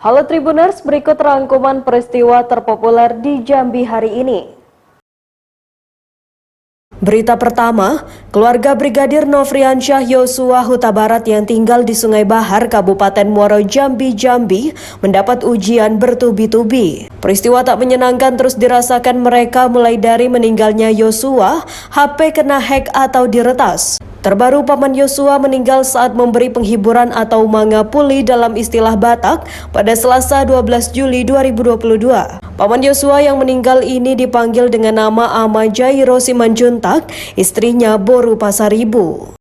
Halo Tribuners, berikut rangkuman peristiwa terpopuler di Jambi hari ini. Berita pertama, keluarga Brigadir Nofriansyah Yosua Huta Barat yang tinggal di Sungai Bahar, Kabupaten Muaro Jambi, mendapat ujian bertubi-tubi. Peristiwa tak menyenangkan terus dirasakan mereka mulai dari meninggalnya Yosua, HP kena hack atau diretas. Terbaru, Paman Yosua meninggal saat memberi penghiburan atau mangapuli dalam istilah Batak pada Selasa 12 Juli 2022. Paman Yosua yang meninggal ini dipanggil dengan nama Ama Jairo Simanjuntak, istrinya Boru Pasaribu.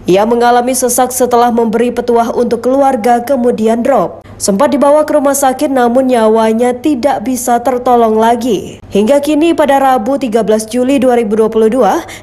Ia mengalami sesak setelah memberi petuah untuk keluarga kemudian drop. Sempat dibawa ke rumah sakit namun nyawanya tidak bisa tertolong lagi. Hingga kini pada Rabu 13 Juli 2022,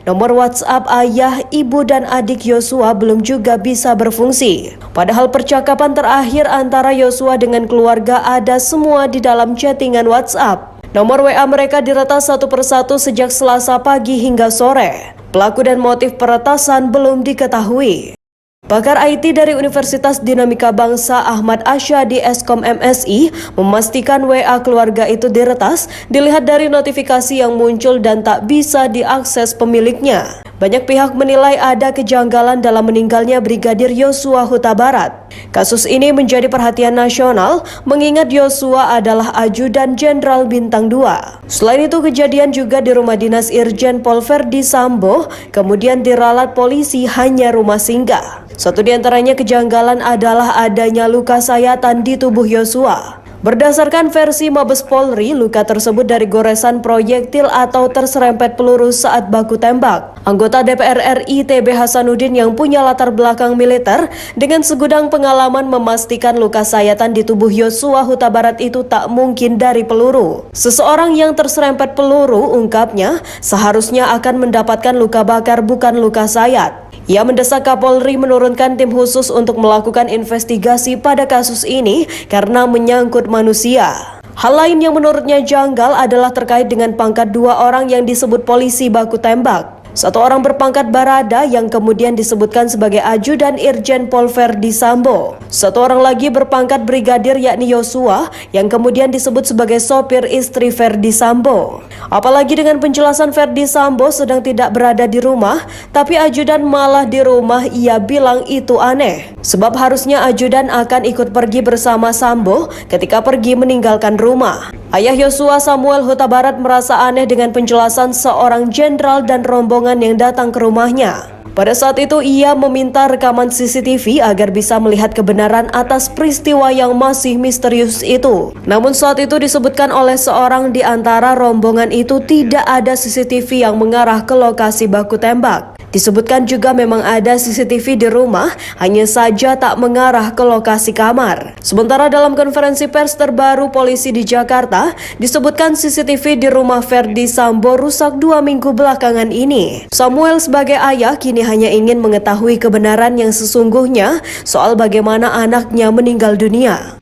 nomor WhatsApp ayah, ibu dan adik Yosua belum juga bisa berfungsi. Padahal percakapan terakhir antara Yosua dengan keluarga ada semua di dalam chattingan WhatsApp. Nomor WA mereka diretas satu persatu sejak Selasa pagi hingga sore. Pelaku dan motif peretasan belum diketahui. Pakar IT dari Universitas Dinamika Bangsa Ahmad Asyadi Eskom MSI memastikan WA keluarga itu diretas dilihat dari notifikasi yang muncul dan tak bisa diakses pemiliknya. Banyak pihak menilai ada kejanggalan dalam meninggalnya Brigadir Yosua Huta Barat. Kasus ini menjadi perhatian nasional mengingat Yosua adalah ajudan Jenderal Bintang 2. Selain itu, kejadian juga di rumah dinas Irjen Pol Verdi Sambo, kemudian diralat polisi hanya rumah singgah. Satu di antaranya kejanggalan adalah adanya luka sayatan di tubuh Yosua. Berdasarkan versi Mabes Polri, luka tersebut dari goresan proyektil atau terserempet peluru saat baku tembak. Anggota DPR RI TB Hasanuddin yang punya latar belakang militer dengan segudang pengalaman memastikan luka sayatan di tubuh Yosua Huta Barat itu tak mungkin dari peluru. Seseorang yang terserempet peluru, ungkapnya, seharusnya akan mendapatkan luka bakar bukan luka sayat. Ia mendesak Kapolri menurunkan tim khusus untuk melakukan investigasi pada kasus ini karena menyangkut manusia. Hal lain yang menurutnya janggal adalah terkait dengan pangkat dua orang yang disebut polisi baku tembak. Satu orang berpangkat Barada yang kemudian disebutkan sebagai ajudan Irjen Pol Verdi Sambo. Satu orang lagi berpangkat Brigadir yakni Yosua yang kemudian disebut sebagai sopir istri Verdi Sambo. Apalagi dengan penjelasan Verdi Sambo sedang tidak berada di rumah, tapi ajudan malah di rumah. Ia bilang itu aneh, sebab harusnya ajudan akan ikut pergi bersama Sambo ketika pergi meninggalkan rumah. Ayah Yosua Samuel Huta Barat merasa aneh dengan penjelasan seorang jenderal dan rombongan yang datang ke rumahnya. Pada saat itu ia meminta rekaman CCTV agar bisa melihat kebenaran atas peristiwa yang masih misterius itu. Namun saat itu disebutkan oleh seorang di antara rombongan itu tidak ada CCTV yang mengarah ke lokasi baku tembak. Disebutkan juga memang ada CCTV di rumah, hanya saja tak mengarah ke lokasi kamar. Sementara dalam konferensi pers terbaru polisi di Jakarta, disebutkan CCTV di rumah Verdi Sambo rusak 2 minggu belakangan ini. Samuel sebagai ayah kini hanya ingin mengetahui kebenaran yang sesungguhnya soal bagaimana anaknya meninggal dunia.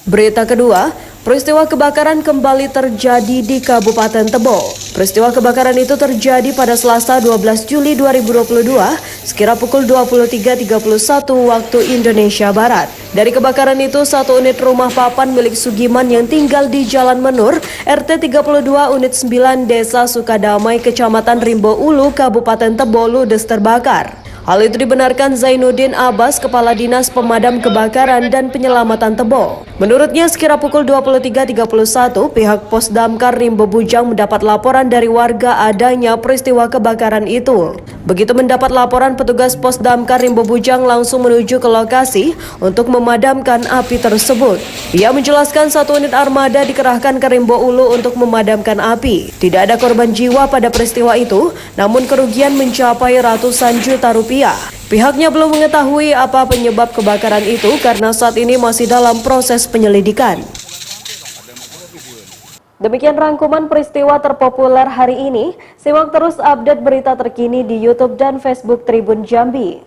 Berita kedua, peristiwa kebakaran kembali terjadi di Kabupaten Tebo. Peristiwa kebakaran itu terjadi pada Selasa 12 Juli 2022 sekira pukul 23.31 waktu Indonesia Barat. Dari kebakaran itu, satu unit rumah papan milik Sugiman yang tinggal di Jalan Menur, RT 32 Unit 9 Desa Sukadamai, Kecamatan Rimbo Ulu, Kabupaten Tebo ludes terbakar. Hal itu dibenarkan Zainuddin Abbas, Kepala Dinas Pemadam Kebakaran dan Penyelamatan Tebo. Menurutnya sekira pukul 23.31, pihak Pos Damkar Rimbo Bujang mendapat laporan dari warga adanya peristiwa kebakaran itu. Begitu mendapat laporan, petugas Pos Damkar Rimbo Bujang langsung menuju ke lokasi untuk memadamkan api tersebut. Ia menjelaskan satu unit armada dikerahkan ke Rimbo Ulu untuk memadamkan api. Tidak ada korban jiwa pada peristiwa itu, namun kerugian mencapai ratusan juta rupiah. Pihaknya belum mengetahui apa penyebab kebakaran itu karena saat ini masih dalam proses penyelidikan. Demikian rangkuman peristiwa terpopuler hari ini. Simak terus update berita terkini di YouTube dan Facebook Tribun Jambi.